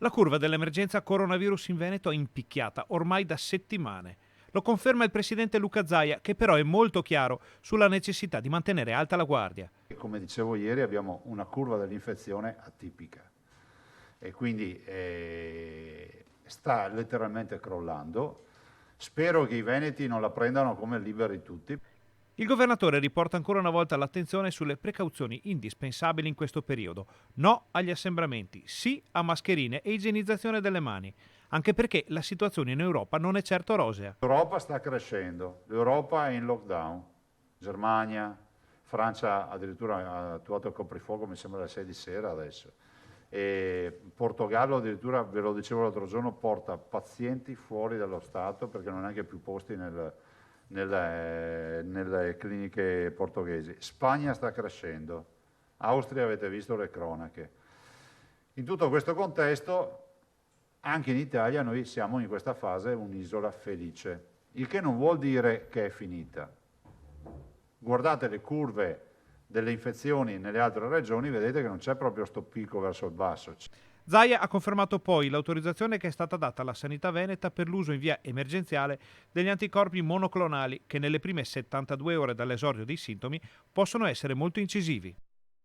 La curva dell'emergenza coronavirus in Veneto è impicchiata ormai da settimane. Lo conferma il presidente Luca Zaia, che però è molto chiaro sulla necessità di mantenere alta la guardia. Come dicevo ieri, abbiamo una curva dell'infezione atipica e quindi sta letteralmente crollando. Spero che i veneti non la prendano come liberi tutti. Il governatore riporta ancora una volta l'attenzione sulle precauzioni indispensabili in questo periodo. No agli assembramenti, sì a mascherine e igienizzazione delle mani, anche perché la situazione in Europa non è certo rosea. L'Europa sta crescendo, l'Europa è in lockdown. Germania, Francia addirittura ha attuato il coprifuoco, mi sembra alle 6 di sera adesso. E Portogallo addirittura, ve lo dicevo l'altro giorno, porta pazienti fuori dallo Stato perché non ha neanche più posti nelle cliniche portoghesi. Spagna sta crescendo, Austria avete visto le cronache. In tutto questo contesto, anche in Italia noi siamo in questa fase un'isola felice, il che non vuol dire che è finita. Guardate le curve delle infezioni nelle altre regioni, vedete che non c'è proprio sto picco verso il basso. Zaia ha confermato poi l'autorizzazione che è stata data alla sanità veneta per l'uso in via emergenziale degli anticorpi monoclonali che nelle prime 72 ore dall'esordio dei sintomi possono essere molto incisivi.